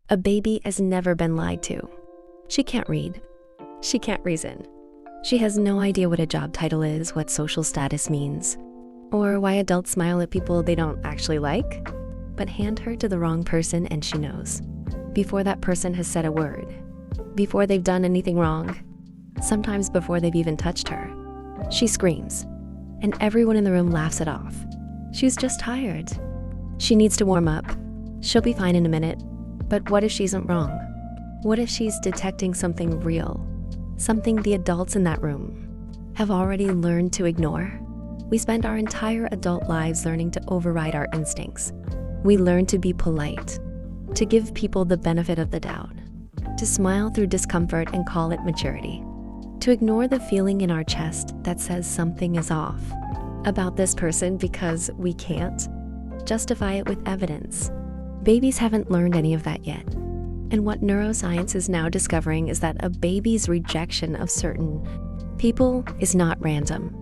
A baby has never been lied to. She can't read. She can't reason. She has no idea what a job title is, what social status means, or why adults smile at people they don't actually like. But hand her to the wrong person and she knows. Before that person has said a word, before they've done anything wrong, sometimes before they've even touched her. She screams, and everyone in the room laughs it off. She's just tired. She needs to warm up. She'll be fine in a minute. But what if she isn't wrong? What if she's detecting something real? Something the adults in that room have already learned to ignore? We spend our entire adult lives learning to override our instincts. We learn to be polite, to give people the benefit of the doubt, to smile through discomfort and call it maturity, to ignore the feeling in our chest that says something is off about this person because we can't justify it with evidence. Babies haven't learned any of that yet. And what neuroscience is now discovering is that a baby's rejection of certain people is not random.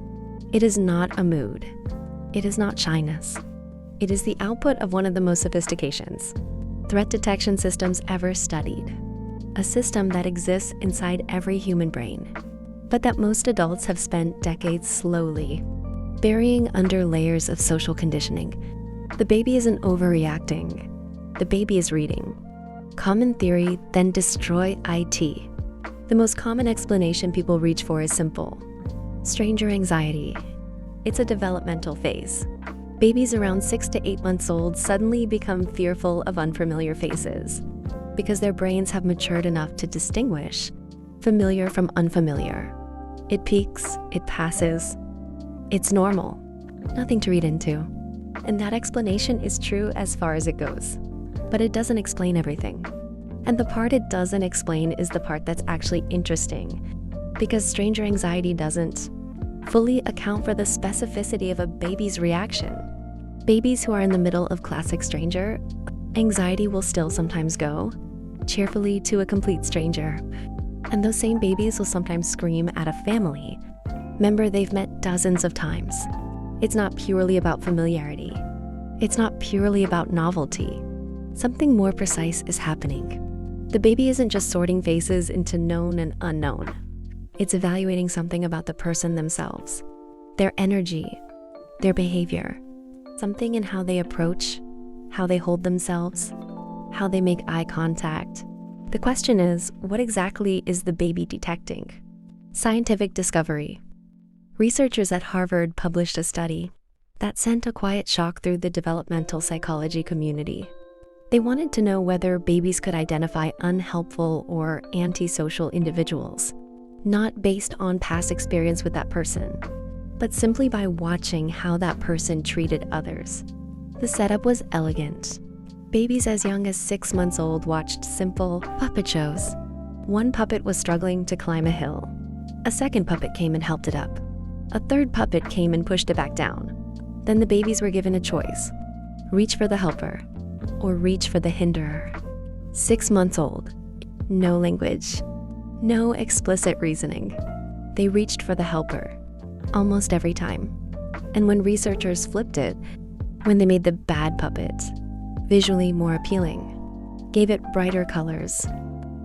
It is not a mood. It is not shyness. It is the output of one of the most sophistications, threat detection systems ever studied. A system that exists inside every human brain, but that most adults have spent decades slowly burying under layers of social conditioning. The baby isn't overreacting. The baby is reading. Common theory, then destroy IT. The most common explanation people reach for is simple. Stranger anxiety. It's a developmental phase. Babies around 6 to 8 months old suddenly become fearful of unfamiliar faces because their brains have matured enough to distinguish familiar from unfamiliar. It peaks, it passes. It's normal. Nothing to read into. And that explanation is true as far as it goes. But it doesn't explain everything. And the part it doesn't explain is the part that's actually interesting, because stranger anxiety doesn't fully account for the specificity of a baby's reaction. Babies who are in the middle of classic stranger, anxiety will still sometimes go cheerfully to a complete stranger. And those same babies will sometimes scream at a family member they've met dozens of times. It's not purely about familiarity. It's not purely about novelty. Something more precise is happening. The baby isn't just sorting faces into known and unknown. It's evaluating something about the person themselves, their energy, their behavior, something in how they approach, how they hold themselves, how they make eye contact. The question is, what exactly is the baby detecting? Scientific discovery. Researchers at Harvard published a study that sent a quiet shock through the developmental psychology community. They wanted to know whether babies could identify unhelpful or antisocial individuals, not based on past experience with that person, but simply by watching how that person treated others. The setup was elegant. Babies as young as 6 months old watched simple puppet shows. One puppet was struggling to climb a hill. A second puppet came and helped it up. A third puppet came and pushed it back down. Then the babies were given a choice: reach for the helper or reach for the hinderer. 6 months old, no language, no explicit reasoning. They reached for the helper almost every time. And when researchers flipped it, when they made the bad puppet visually more appealing, gave it brighter colors,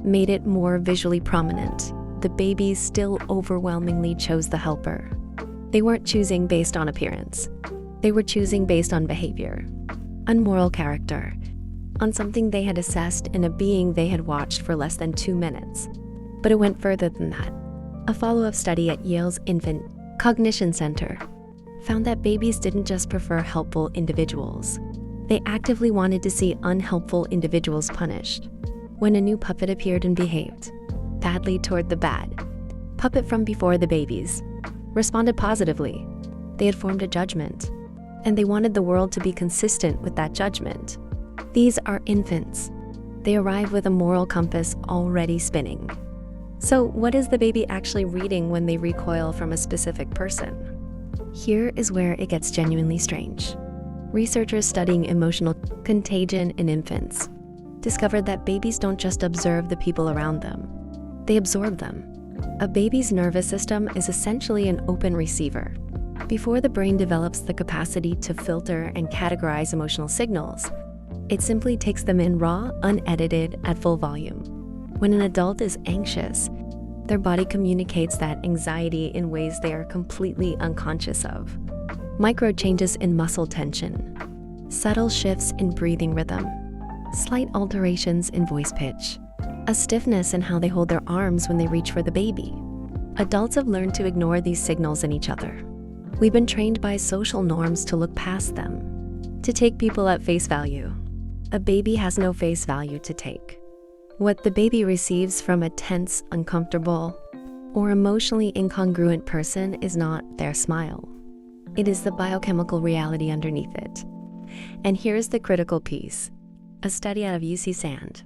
made it more visually prominent, the babies still overwhelmingly chose the helper. They weren't choosing based on appearance. They were choosing based on behavior, on moral character, on something they had assessed in a being they had watched for less than 2 minutes. But it went further than that. A follow-up study at Yale's Infant Cognition Center found that babies didn't just prefer helpful individuals. They actively wanted to see unhelpful individuals punished. When a new puppet appeared and behaved badly toward the bad puppet from before, the babies responded positively. They had formed a judgment, and they wanted the world to be consistent with that judgment. These are infants. They arrive with a moral compass already spinning. So what is the baby actually reading when they recoil from a specific person? Here is where it gets genuinely strange. Researchers studying emotional contagion in infants discovered that babies don't just observe the people around them, they absorb them. A baby's nervous system is essentially an open receiver. Before the brain develops the capacity to filter and categorize emotional signals, It simply takes them in raw, unedited, at full volume. When an adult is anxious, their body communicates that anxiety in ways they are completely unconscious of. Micro changes in muscle tension, subtle shifts in breathing rhythm, slight alterations in voice pitch, a stiffness in how they hold their arms when they reach for the baby. Adults have learned to ignore these signals in each other. We've been trained by social norms to look past them, to take people at face value. A baby has no face value to take. What the baby receives from a tense, uncomfortable, or emotionally incongruent person is not their smile. It is the biochemical reality underneath it. And here's the critical piece. A study out of UC Sand.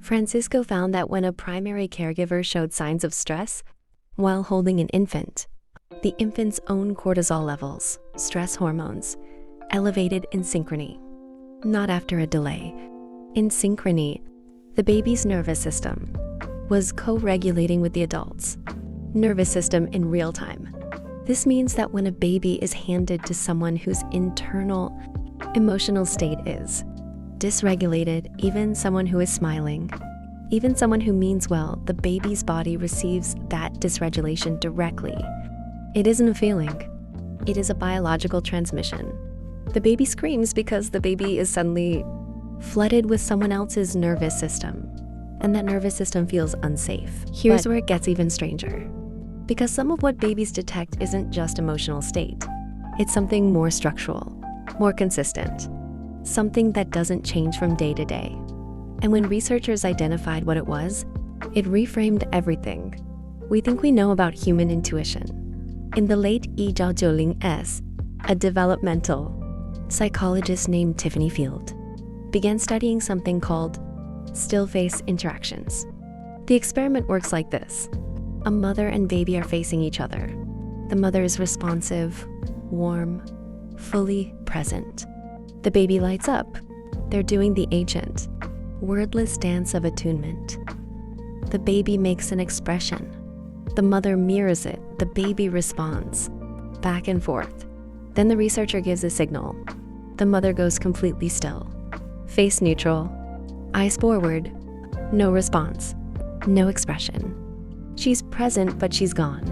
Francisco found that when a primary caregiver showed signs of stress while holding an infant, the infant's own cortisol levels, stress hormones, elevated in synchrony. Not after a delay. In synchrony, the baby's nervous system was co-regulating with the adult's nervous system in real time. This means that when a baby is handed to someone whose internal emotional state is dysregulated, even someone who is smiling, even someone who means well, the baby's body receives that dysregulation directly. It isn't a feeling. It is a biological transmission. The baby screams because the baby is suddenly flooded with someone else's nervous system, and that nervous system feels unsafe. Here's where it gets even stranger. Because some of what babies detect isn't just emotional state. It's something more structural, more consistent, something that doesn't change from day to day. And when researchers identified what it was, it reframed everything we think we know about human intuition. In the late 1990s, a developmental psychologist named Tiffany Field began studying something called still face interactions. The experiment works like this. A mother and baby are facing each other. The mother is responsive, warm, fully present. The baby lights up. They're doing the ancient, wordless dance of attunement. The baby makes an expression. The mother mirrors it. The baby responds. Back and forth. Then the researcher gives a signal. The mother goes completely still. Face neutral, eyes forward, no response, no expression. She's present, but she's gone.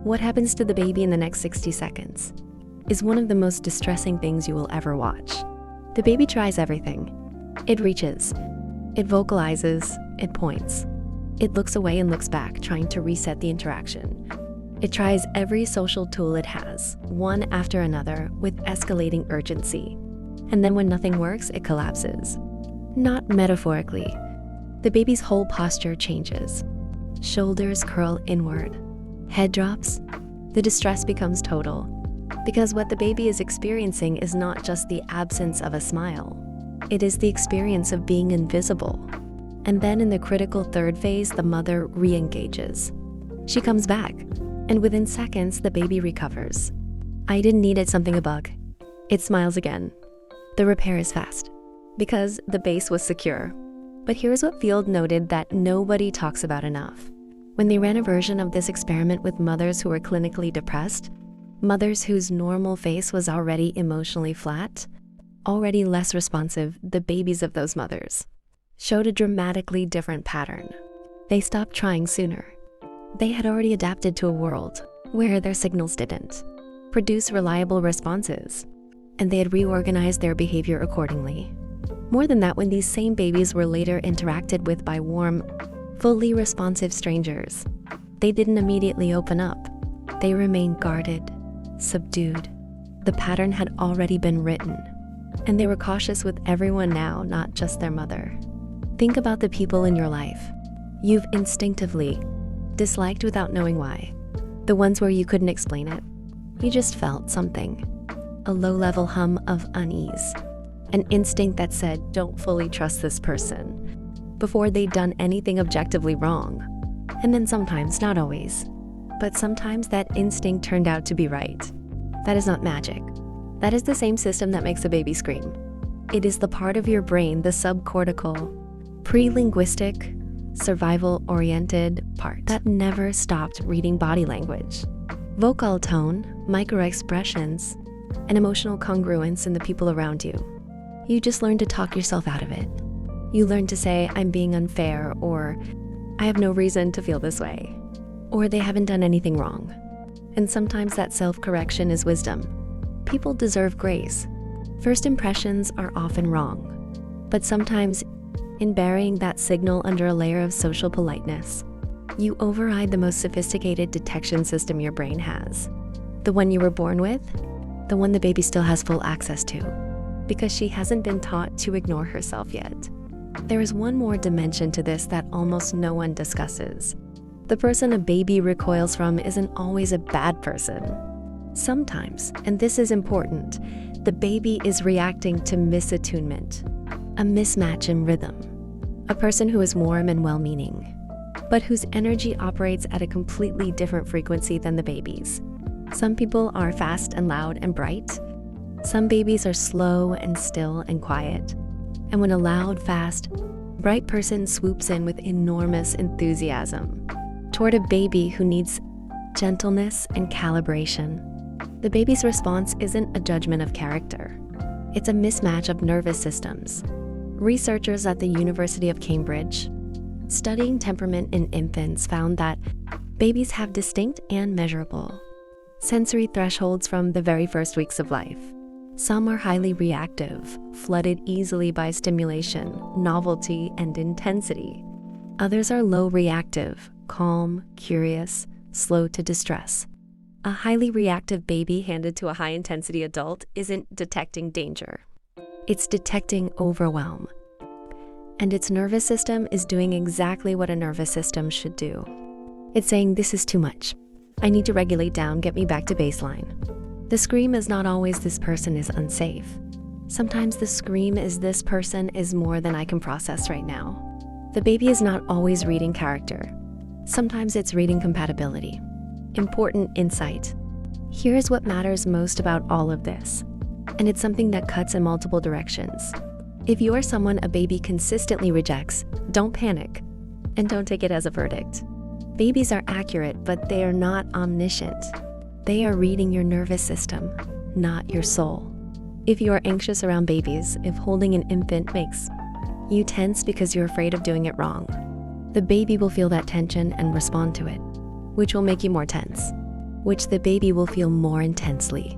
What happens to the baby in the next 60 seconds is one of the most distressing things you will ever watch. The baby tries everything. It reaches, it vocalizes, it points. It looks away and looks back, trying to reset the interaction. It tries every social tool it has, one after another, with escalating urgency. And then when nothing works, it collapses. Not metaphorically. The baby's whole posture changes. Shoulders curl inward. Head drops. The distress becomes total. Because what the baby is experiencing is not just the absence of a smile. It is the experience of being invisible. And then in the critical third phase, the mother re-engages. She comes back, and within seconds, the baby recovers. I didn't need it, something a bug. It smiles again. The repair is fast, because the base was secure. But here's what Field noted that nobody talks about enough. When they ran a version of this experiment with mothers who were clinically depressed, mothers whose normal face was already emotionally flat, already less responsive, the babies of those mothers showed a dramatically different pattern. They stopped trying sooner. They had already adapted to a world where their signals didn't produce reliable responses, and they had reorganized their behavior accordingly. More than that, when these same babies were later interacted with by warm, fully responsive strangers, they didn't immediately open up. They remained guarded, subdued. The pattern had already been written, and they were cautious with everyone now, not just their mother. Think about the people in your life you've instinctively disliked without knowing why. The ones where you couldn't explain it. You just felt something. A low-level hum of unease. An instinct that said, don't fully trust this person, before they'd done anything objectively wrong. And then sometimes, not always, but sometimes that instinct turned out to be right. That is not magic. That is the same system that makes a baby scream. It is the part of your brain, the subcortical, pre-linguistic, survival-oriented part that never stopped reading body language, vocal tone, micro-expressions, and emotional congruence in the people around you. You just learn to talk yourself out of it. You learn to say, I'm being unfair, or I have no reason to feel this way, or they haven't done anything wrong. And sometimes that self-correction is wisdom. People deserve grace. First impressions are often wrong, but sometimes in burying that signal under a layer of social politeness, you override the most sophisticated detection system your brain has. The one you were born with, the one the baby still has full access to, because she hasn't been taught to ignore herself yet. There is one more dimension to this that almost no one discusses. The person a baby recoils from isn't always a bad person. Sometimes, and this is important, the baby is reacting to misattunement, a mismatch in rhythm. A person who is warm and well-meaning, but whose energy operates at a completely different frequency than the baby's. Some people are fast and loud and bright. Some babies are slow and still and quiet. And when a loud, fast, bright person swoops in with enormous enthusiasm toward a baby who needs gentleness and calibration, the baby's response isn't a judgment of character. It's a mismatch of nervous systems. Researchers at the University of Cambridge, studying temperament in infants, found that babies have distinct and measurable sensory thresholds from the very first weeks of life. Some are highly reactive, flooded easily by stimulation, novelty, and intensity. Others are low reactive, calm, curious, slow to distress. A highly reactive baby handed to a high-intensity adult isn't detecting danger. It's detecting overwhelm. And its nervous system is doing exactly what a nervous system should do. It's saying, this is too much. I need to regulate down, get me back to baseline. The scream is not always this person is unsafe. Sometimes the scream is this person is more than I can process right now. The baby is not always reading character. Sometimes it's reading compatibility. Important insight. Here's what matters most about all of this. And it's something that cuts in multiple directions. If you are someone a baby consistently rejects, don't panic and don't take it as a verdict. Babies are accurate, but they are not omniscient. They are reading your nervous system, not your soul. If you are anxious around babies, if holding an infant makes you tense because you're afraid of doing it wrong, the baby will feel that tension and respond to it, which will make you more tense, which the baby will feel more intensely.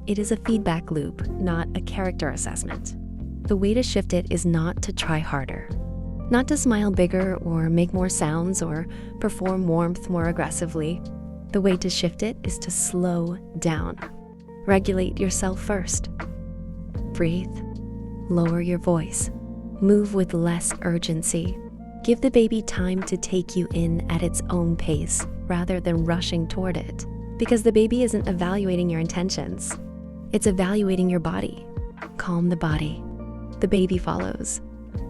It is a feedback loop, not a character assessment. The way to shift it is not to try harder, not to smile bigger or make more sounds or perform warmth more aggressively. The way to shift it is to slow down. Regulate yourself first. Breathe. Lower your voice. Move with less urgency. Give the baby time to take you in at its own pace rather than rushing toward it. Because the baby isn't evaluating your intentions. It's evaluating your body. Calm the body. The baby follows.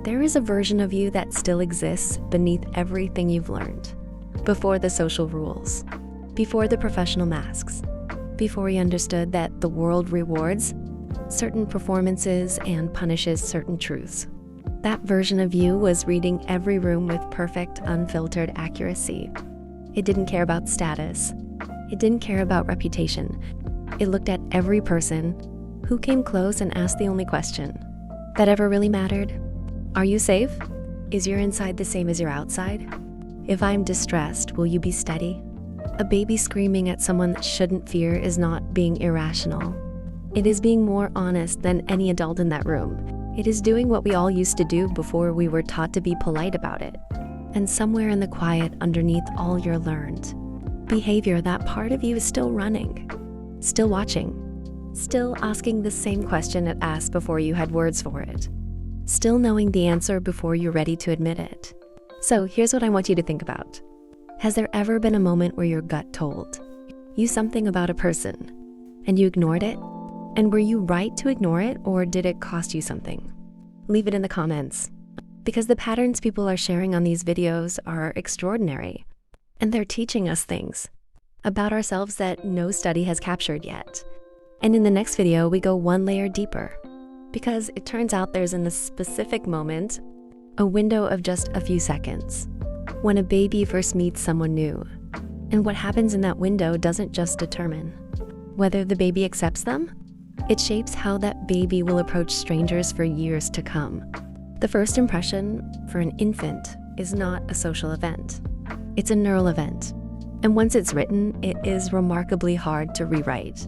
There is a version of you that still exists beneath everything you've learned. Before the social rules. Before the professional masks. Before you understood that the world rewards certain performances and punishes certain truths. That version of you was reading every room with perfect, unfiltered accuracy. It didn't care about status. It didn't care about reputation. It looked at every person who came close and asked the only question that ever really mattered. Are you safe? Is your inside the same as your outside? If I'm distressed, will you be steady? A baby screaming at someone that shouldn't fear is not being irrational. It is being more honest than any adult in that room. It is doing what we all used to do before we were taught to be polite about it. And somewhere in the quiet underneath all your learned behavior, that part of you is still running, still watching, still asking the same question it asked before you had words for it, still knowing the answer before you're ready to admit it. So here's what I want you to think about. Has there ever been a moment where your gut told you something about a person and you ignored it? And were you right to ignore it, or did it cost you something? Leave it in the comments, because the patterns people are sharing on these videos are extraordinary, and they're teaching us things about ourselves that no study has captured yet. And in the next video, we go one layer deeper, because it turns out there's in a specific moment, a window of just a few seconds, when a baby first meets someone new. And what happens in that window doesn't just determine whether the baby accepts them It shapes how that baby will approach strangers for years to come. The first impression for an infant is not a social event. It's a neural event. And once it's written, it is remarkably hard to rewrite.